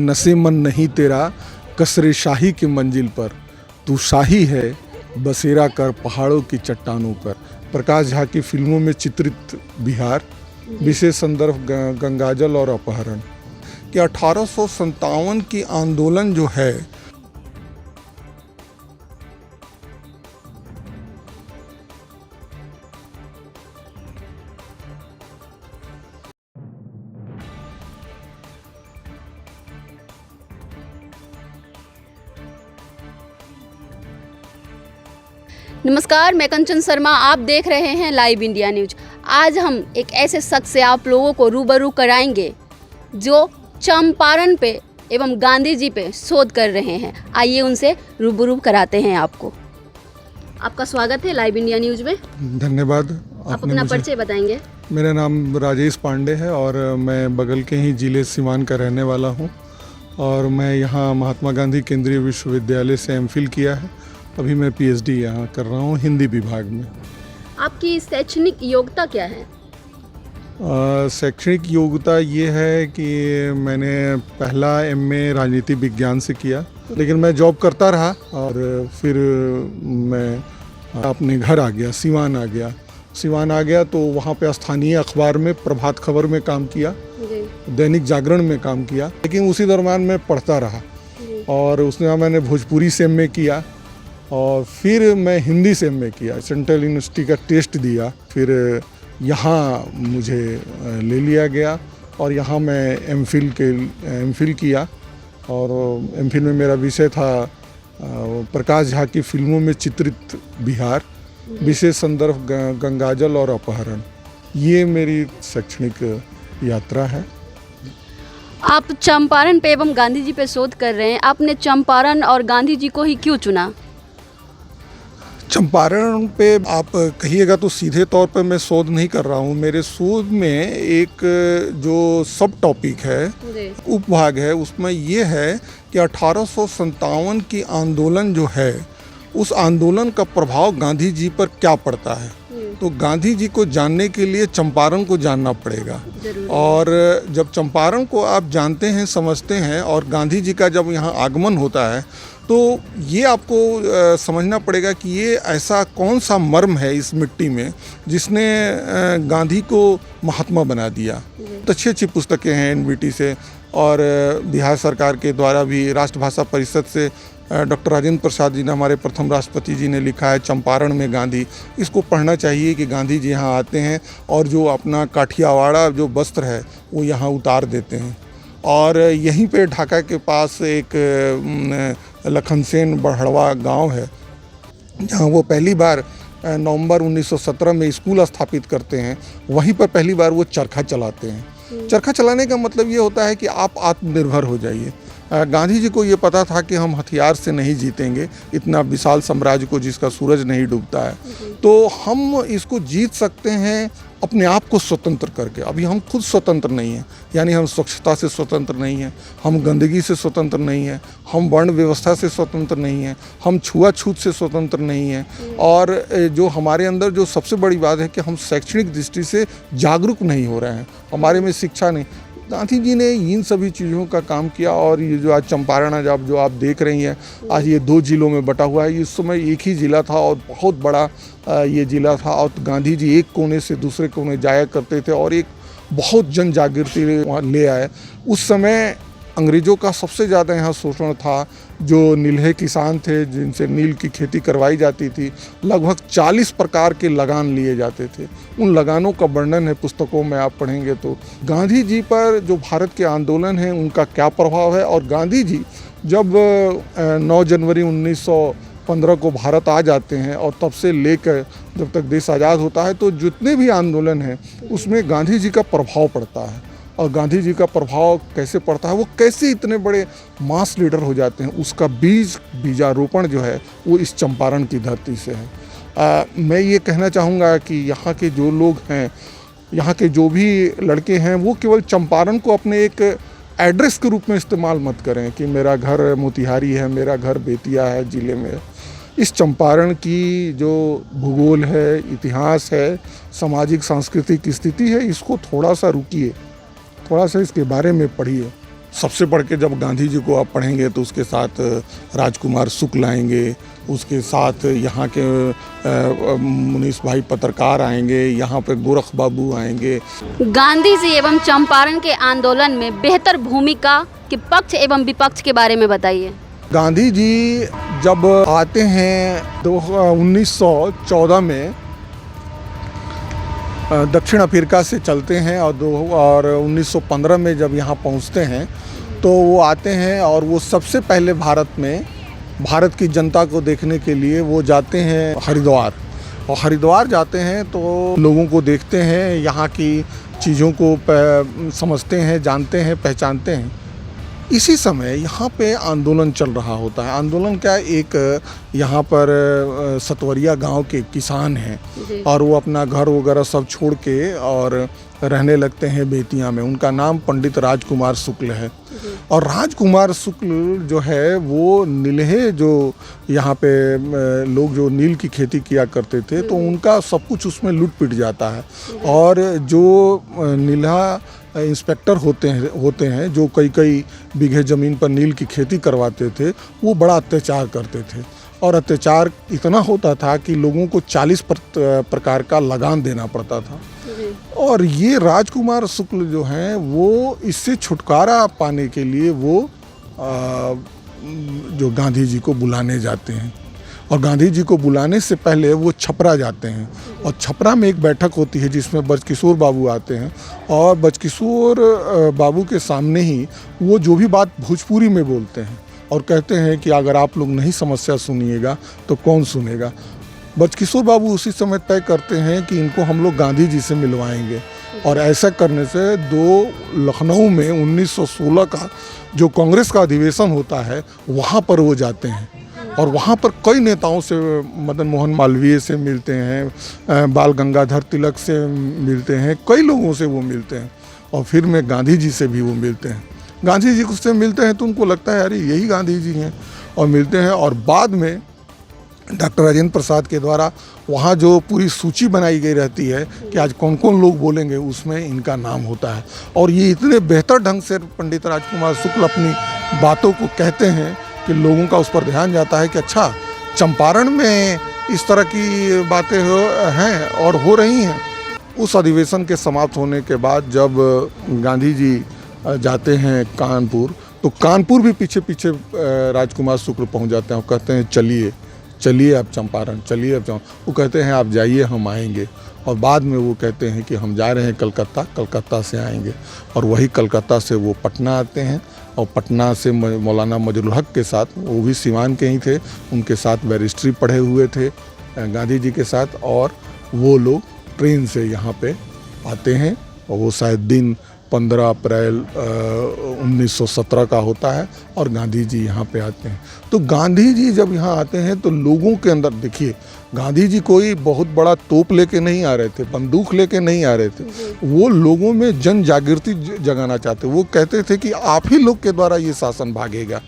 नशे मन नहीं तेरा कसरे शाही की मंजिल पर, तू शाही है बसेरा कर पहाड़ों की चट्टानों पर। प्रकाश झा की फिल्मों में चित्रित बिहार, विशेष संदर्भ गंगाजल और अपहरण। कि 1857 की आंदोलन जो है नमस्कार, मैं कंचन शर्मा। आप देख रहे हैं लाइव इंडिया न्यूज। आज हम एक ऐसे शख्स से आप लोगों को रूबरू कराएंगे जो चंपारण पे एवं गांधी जी पे शोध कर रहे हैं। आइए उनसे रूबरू कराते हैं आपको। आपका स्वागत है लाइव इंडिया न्यूज में। धन्यवाद। आप अपना परिचय बताएंगे। मेरा नाम राजेश पांडे है और मैं बगल के ही जिले सिवान का रहने वाला हूँ और मैं यहाँ महात्मा गांधी केंद्रीय विश्वविद्यालय से एमफिल किया है। अभी मैं पीएचडी यहाँ कर रहा हूँ हिंदी विभाग में। आपकी शैक्षणिक योग्यता क्या है? शैक्षणिक योग्यता ये है कि मैंने पहला एमए राजनीति विज्ञान से किया, लेकिन मैं जॉब करता रहा और फिर मैं अपने घर आ गया, सिवान आ गया तो वहाँ पे स्थानीय अखबार में प्रभात खबर में काम किया, दैनिक जागरण में काम किया। लेकिन उसी दरम्यान मैं पढ़ता रहा और उसमें मैंने भोजपुरी से एमए किया और फिर मैं हिंदी से एमए किया। सेंट्रल यूनिवर्सिटी का टेस्ट दिया, फिर यहाँ मुझे ले लिया गया और यहाँ मैं एमफिल किया और एमफिल में मेरा विषय था प्रकाश झा की फिल्मों में चित्रित बिहार, विशेष संदर्भ गंगाजल और अपहरण। ये मेरी शैक्षणिक यात्रा है। आप चंपारण पे एवं गांधी जी पे शोध कर रहे हैं। आपने चंपारण और गांधी जी को ही क्यों चुना? चंपारण पे आप कहिएगा तो सीधे तौर पे मैं शोध नहीं कर रहा हूँ। मेरे शोध में एक जो सब टॉपिक है, उपभाग है, उसमें ये है कि 1857 की आंदोलन जो है, उस आंदोलन का प्रभाव गांधी जी पर क्या पड़ता है। तो गांधी जी को जानने के लिए चंपारण को जानना पड़ेगा और जब चंपारण को आप जानते हैं, समझते हैं और गांधी जी का जब यहाँ आगमन होता है तो ये आपको समझना पड़ेगा कि ये ऐसा कौन सा मर्म है इस मिट्टी में जिसने गांधी को महात्मा बना दिया। तो अच्छी अच्छी पुस्तकें हैं एनबीटी से और बिहार सरकार के द्वारा भी राष्ट्रभाषा परिषद से डॉक्टर राजेंद्र प्रसाद जी ने, हमारे प्रथम राष्ट्रपति जी ने लिखा है चंपारण में गांधी। इसको पढ़ना चाहिए कि गांधी जी यहाँ आते हैं और जो अपना काठियावाड़ा जो वस्त्र है वो यहाँ उतार देते हैं। और यहीं पे ढाका के पास एक लखनसेन बड़हड़वा गांव है जहाँ वो पहली बार नवंबर 1917 में स्कूल स्थापित करते हैं। वहीं पर पहली बार वो चरखा चलाते हैं। चरखा चलाने का मतलब ये होता है कि आप आत्मनिर्भर हो जाइए। गांधी जी को ये पता था कि हम हथियार से नहीं जीतेंगे इतना विशाल साम्राज्य को जिसका सूरज नहीं डूबता है, तो हम इसको जीत सकते हैं अपने आप को स्वतंत्र करके। अभी हम खुद स्वतंत्र नहीं हैं, यानी हम स्वच्छता से स्वतंत्र नहीं हैं, हम गंदगी से स्वतंत्र नहीं हैं, हम वर्ण व्यवस्था से स्वतंत्र नहीं हैं, हम छुआछूत से स्वतंत्र नहीं हैं। और जो हमारे अंदर जो सबसे बड़ी बात है कि हम शैक्षणिक दृष्टि से जागरूक नहीं हो रहे हैं, हमारे में शिक्षा नहीं। गांधी जी ने इन सभी चीज़ों का काम किया और ये जो आज चंपारण आज जो आप देख रही हैं, आज ये 2 जिलों में बटा हुआ है। इस समय एक ही ज़िला था और बहुत बड़ा ये ज़िला था और गांधी जी एक कोने से दूसरे कोने जाया करते थे और एक बहुत जन जागृति वहाँ ले आए। उस समय अंग्रेज़ों का सबसे ज़्यादा यहाँ शोषण था। जो नील्हे किसान थे जिनसे नील की खेती करवाई जाती थी, लगभग 40 प्रकार के लगान लिए जाते थे। उन लगानों का वर्णन है पुस्तकों में, आप पढ़ेंगे तो। गांधी जी पर जो भारत के आंदोलन हैं उनका क्या प्रभाव है। और गांधी जी जब 9 जनवरी 1915 को भारत आ जाते हैं और तब से लेकर जब तक देश आज़ाद होता है तो जितने भी आंदोलन हैं उसमें गांधी जी का प्रभाव पड़ता है। और गांधी जी का प्रभाव कैसे पड़ता है, वो कैसे इतने बड़े मास लीडर हो जाते हैं, उसका बीजारोपण जो है वो इस चंपारण की धरती से है। मैं ये कहना चाहूँगा कि यहाँ के जो लोग हैं, यहाँ के जो भी लड़के हैं, वो केवल चंपारण को अपने एक एड्रेस के रूप में इस्तेमाल मत करें कि मेरा घर मोतिहारी है, मेरा घर बेतिया है ज़िले में। इस चंपारण की जो भूगोल है, इतिहास है, सामाजिक सांस्कृतिक स्थिति है, इसको थोड़ा सा रुकिए, थोड़ा सा इसके बारे में पढ़िए सबसे बढ़ के जब गांधी जी को आप पढ़ेंगे तो उसके साथ राजकुमार शुक्ल आएंगे, उसके साथ यहाँ के मुनीस भाई पत्रकार आएंगे, यहाँ पे गोरख बाबू आएंगे। गांधी जी एवं चंपारण के आंदोलन में बेहतर भूमिका के पक्ष एवं विपक्ष के बारे में बताइए। गांधी जी जब आते हैं 1914 में दक्षिण अफ्रीका से चलते हैं और 1915 में जब यहाँ पहुँचते हैं तो वो आते हैं और वो सबसे पहले भारत की जनता को देखने के लिए वो जाते हैं हरिद्वार। और हरिद्वार जाते हैं तो लोगों को देखते हैं, यहाँ की चीज़ों को समझते हैं, जानते हैं, पहचानते हैं। इसी समय यहाँ पे आंदोलन चल रहा होता है। आंदोलन क्या, एक यहाँ पर सतवरिया गांव के किसान हैं और वो अपना घर वगैरह सब छोड़ के और रहने लगते हैं बेतिया में। उनका नाम पंडित राजकुमार शुक्ल है। और राजकुमार शुक्ल जो है वो नील्हे, जो यहाँ पे लोग जो नील की खेती किया करते थे तो उनका सब कुछ उसमें लूट पिट जाता है। और जो नील्हा इंस्पेक्टर होते हैं जो कई बीघे ज़मीन पर नील की खेती करवाते थे, वो बड़ा अत्याचार करते थे। और अत्याचार इतना होता था कि लोगों को 40 प्रकार का लगान देना पड़ता था। और ये राजकुमार शुक्ल जो हैं वो इससे छुटकारा पाने के लिए वो जो गांधी जी को बुलाने जाते हैं। और गांधी जी को बुलाने से पहले वो छपरा जाते हैं और छपरा में एक बैठक होती है जिसमें बचकिशोर बाबू आते हैं। और बचकिशोर बाबू के सामने ही वो जो भी बात भोजपुरी में बोलते हैं और कहते हैं कि अगर आप लोग नहीं समस्या सुनिएगा तो कौन सुनेगा। बचकिशोर बाबू उसी समय तय करते हैं कि इनको हम लोग गांधी जी से मिलवाएंगे। और ऐसा करने से लखनऊ में 1916 का जो कांग्रेस का अधिवेशन होता है वहाँ पर वो जाते हैं। और वहाँ पर कई नेताओं से, मदन मोहन मालवीय से मिलते हैं, बाल गंगाधर तिलक से मिलते हैं, कई लोगों से वो मिलते हैं। और फिर में गांधी जी से भी वो मिलते हैं। गांधी जी से मिलते हैं तो उनको लगता है अरे यही गांधी जी हैं, और मिलते हैं। और बाद में डॉक्टर राजेंद्र प्रसाद के द्वारा वहाँ जो पूरी सूची बनाई गई रहती है कि आज कौन कौन लोग बोलेंगे, उसमें इनका नाम होता है। और ये इतने बेहतर ढंग से पंडित राजकुमार शुक्ल अपनी बातों को कहते हैं कि लोगों का उस पर ध्यान जाता है कि अच्छा, चंपारण में इस तरह की बातें हैं और हो रही हैं। उस अधिवेशन के समाप्त होने के बाद जब गांधी जी जाते हैं कानपुर, तो कानपुर भी पीछे पीछे राजकुमार शुक्ल पहुंच जाते हैं और कहते हैं चलिए अब चंपारण, चलिए अब वो कहते हैं आप जाइए, हम आएंगे। और बाद में वो कहते हैं कि हम जा रहे हैं कलकत्ता से आएंगे। और वही कलकत्ता से वो पटना आते हैं और पटना से मौलाना मजरुल हक के साथ, वो भी सिवान के ही थे, उनके साथ बैरिस्ट्री पढ़े हुए थे गांधी जी के साथ। और वो लोग ट्रेन से यहाँ पे आते हैं और वो शायद दिन 15 अप्रैल 1917 का होता है और गांधी जी यहाँ पे आते हैं। तो गांधी जी जब यहाँ आते हैं तो लोगों के अंदर, देखिए, गांधी जी कोई बहुत बड़ा तोप लेके नहीं आ रहे थे, बंदूक लेके नहीं आ रहे थे। वो लोगों में जन जागृति जगाना चाहते। वो कहते थे कि आप ही लोग के द्वारा ये शासन भागेगा,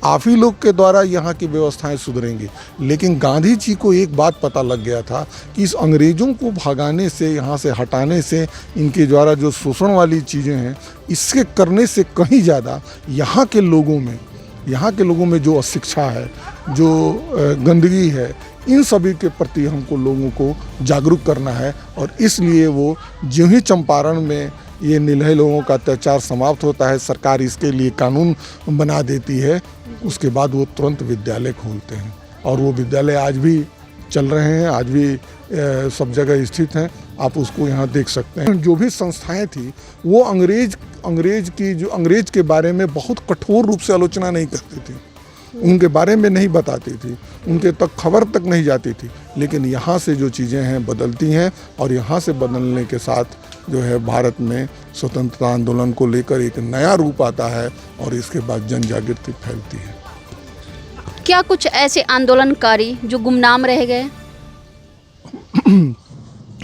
आप ही लोग के द्वारा यहाँ की व्यवस्थाएं सुधरेंगी। लेकिन गांधी जी को एक बात पता लग गया था कि इस अंग्रेज़ों को भगाने से, यहाँ से हटाने से, इनके द्वारा जो शोषण वाली चीज़ें हैं, इसके करने से कहीं ज़्यादा यहाँ के लोगों में जो अशिक्षा है, जो गंदगी है, इन सभी के प्रति हमको लोगों को जागरूक करना है। और इसलिए वो जो ही चंपारण में ये नील्हे लोगों का अत्याचार समाप्त होता है, सरकार इसके लिए कानून बना देती है, उसके बाद वो तुरंत विद्यालय खोलते हैं। और वो विद्यालय आज भी चल रहे हैं, आज भी सब जगह स्थित हैं। आप उसको यहाँ देख सकते हैं। जो भी संस्थाएं थी वो अंग्रेज के बारे में बहुत कठोर रूप से आलोचना नहीं करती थी, उनके बारे में नहीं बताती थी, उनके तक खबर तक नहीं जाती थी। लेकिन यहाँ से जो चीज़ें हैं बदलती हैं और यहाँ से बदलने के साथ जो है भारत में स्वतंत्रता आंदोलन को लेकर एक नया रूप आता है और इसके बाद जन जागृति फैलती है। क्या कुछ ऐसे आंदोलनकारी जो गुमनाम रह गए?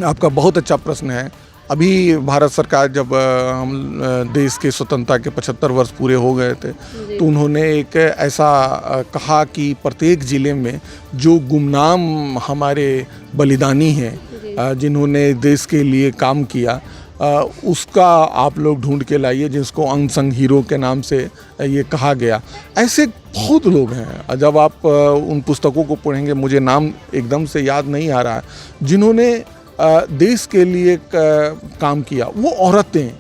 आपका बहुत अच्छा प्रश्न है। अभी भारत सरकार जब हम देश के स्वतंत्रता के 75 वर्ष पूरे हो गए थे तो उन्होंने एक ऐसा कहा कि प्रत्येक ज़िले में जो गुमनाम हमारे बलिदानी हैं, जिन्होंने देश के लिए काम किया, उसका आप लोग ढूंढ के लाइए जिसको अनसंग हीरो के नाम से ये कहा गया। ऐसे बहुत लोग हैं, जब आप उन पुस्तकों को पढ़ेंगे, मुझे नाम एकदम से याद नहीं आ रहा है, जिन्होंने देश के लिए काम किया। वो औरतें,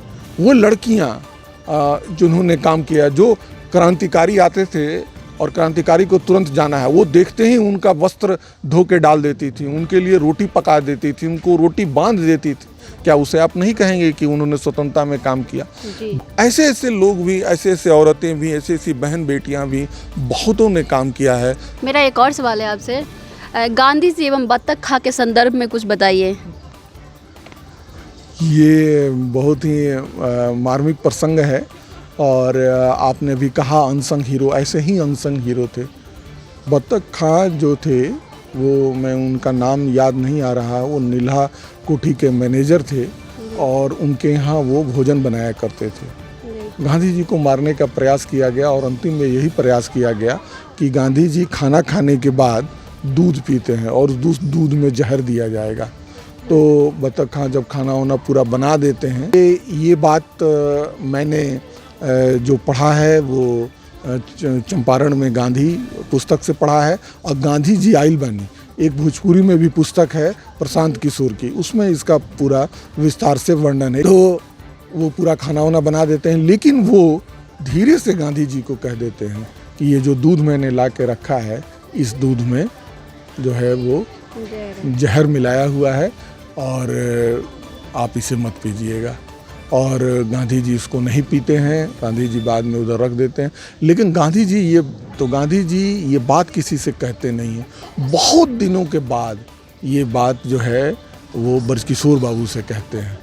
वो लड़कियां जिन्होंने काम किया, जो क्रांतिकारी आते थे और क्रांतिकारी को तुरंत जाना है, वो देखते ही उनका वस्त्र धो के डाल देती थी, उनके लिए रोटी पका देती थी, उनको रोटी बांध देती थी। क्या उसे आप नहीं कहेंगे कि उन्होंने स्वतंत्रता में काम किया? ऐसे ऐसे लोग भी, ऐसे ऐसे औरतें भी, ऐसी ऐसी बहन बेटियां भी, बहुतों ने काम किया है। मेरा एक और सवाल है आपसे, गांधी जी एवं बत्तख खा के संदर्भ में कुछ बताइए। ये बहुत ही मार्मिक प्रसंग है और आपने भी कहा अनसंग हीरो, ऐसे ही अनसंग हीरो थे। बत्तख खां जो थे, वो मैं उनका नाम याद नहीं आ रहा, वो नील्हा कोठी के मैनेजर थे और उनके यहाँ वो भोजन बनाया करते थे। गांधी जी को मारने का प्रयास किया गया और अंतिम में यही प्रयास किया गया कि गांधी जी खाना खाने के बाद दूध पीते हैं और दूध में जहर दिया जाएगा। तो बत्तख खां जब खाना वाना पूरा बना देते हैं, ये बात मैंने जो पढ़ा है वो चंपारण में गांधी पुस्तक से पढ़ा है, और गांधी जी आइल बानी एक भोजपुरी में भी पुस्तक है प्रशांत किशोर की, उसमें इसका पूरा विस्तार से वर्णन है। तो वो पूरा खाना वाना बना देते हैं, लेकिन वो धीरे से गांधी जी को कह देते हैं कि ये जो दूध मैंने ला के रखा है, इस दूध में जो है वो जहर मिलाया हुआ है और आप इसे मत पीजिएगा। और गांधी जी इसको नहीं पीते हैं, गांधी जी बाद में उधर रख देते हैं। लेकिन गांधी जी ये बात किसी से कहते नहीं हैं। बहुत दिनों के बाद ये बात जो है वो ब्रजकिशोर बाबू से कहते हैं।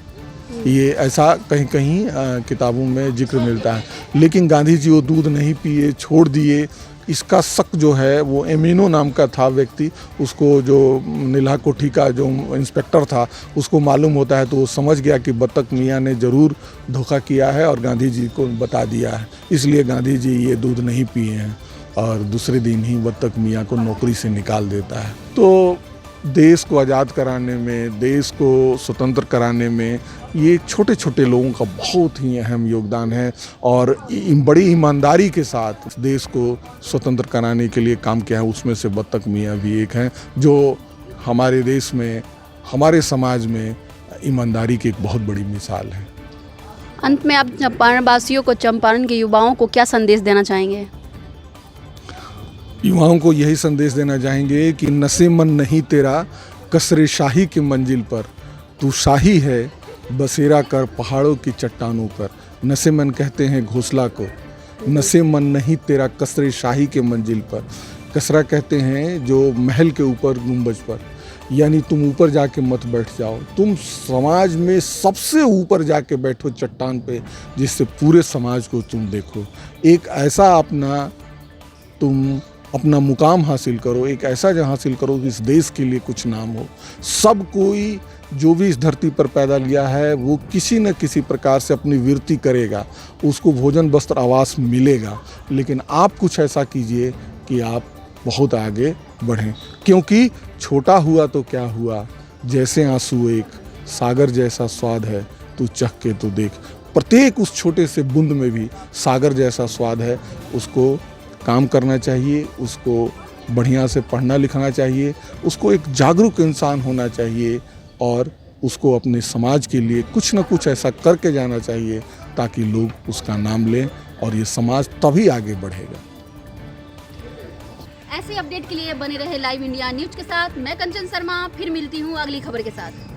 ये ऐसा कहीं कहीं किताबों में जिक्र मिलता है। लेकिन गांधी जी वो दूध नहीं पिए, छोड़ दिए। इसका शक जो है वो एमिनो नाम का था व्यक्ति, उसको जो नील्हा कोठी का जो इंस्पेक्टर था उसको मालूम होता है, तो वो समझ गया कि बत्तख मियाँ ने ज़रूर धोखा किया है और गांधी जी को बता दिया है। इसलिए गांधी जी ये दूध नहीं पिए हैं और दूसरे दिन ही बत्तख मियाँ को नौकरी से निकाल देता है। तो देश को आज़ाद कराने में, देश को स्वतंत्र कराने में ये छोटे छोटे लोगों का बहुत ही अहम योगदान है और बड़ी ईमानदारी के साथ देश को स्वतंत्र कराने के लिए काम किया है। उसमें से बत्तख मियाँ भी एक हैं, जो हमारे देश में, हमारे समाज में ईमानदारी की एक बहुत बड़ी मिसाल है। अंत में आप चंपारण वासियों को, चंपारण के युवाओं को क्या संदेश देना चाहेंगे? युवाओं को यही संदेश देना चाहेंगे कि नशे मन नहीं तेरा कसरे शाही की मंजिल पर, तू शाही है बसेरा कर पहाड़ों की चट्टानों पर। नशे मन कहते हैं घोंसला को, नशे मन नहीं तेरा कसरे शाही के मंजिल पर। कसरा कहते हैं जो महल के ऊपर, गुंबज पर, यानी तुम ऊपर जाके मत बैठ जाओ, तुम समाज में सबसे ऊपर जाके बैठो चट्टान पे, जिससे पूरे समाज को तुम देखो। एक ऐसा तुम अपना मुकाम हासिल करो, एक ऐसा जहाँ हासिल करो कि इस देश के लिए कुछ नाम हो। सब कोई जो भी इस धरती पर पैदा लिया है वो किसी न किसी प्रकार से अपनी वृत्ति करेगा, उसको भोजन वस्त्र आवास मिलेगा। लेकिन आप कुछ ऐसा कीजिए कि आप बहुत आगे बढ़ें, क्योंकि छोटा हुआ तो क्या हुआ, जैसे आंसू एक सागर जैसा स्वाद है, तू चख के तो देख। प्रत्येक उस छोटे से बूंद में भी सागर जैसा स्वाद है। उसको काम करना चाहिए, उसको बढ़िया से पढ़ना लिखना चाहिए, उसको एक जागरूक इंसान होना चाहिए और उसको अपने समाज के लिए कुछ न कुछ ऐसा करके जाना चाहिए ताकि लोग उसका नाम लें और ये समाज तभी आगे बढ़ेगा। ऐसे अपडेट के लिए बने रहे लाइव इंडिया न्यूज के साथ। मैं कंचन शर्मा, फिर मिलती हूँ अगली खबर के साथ।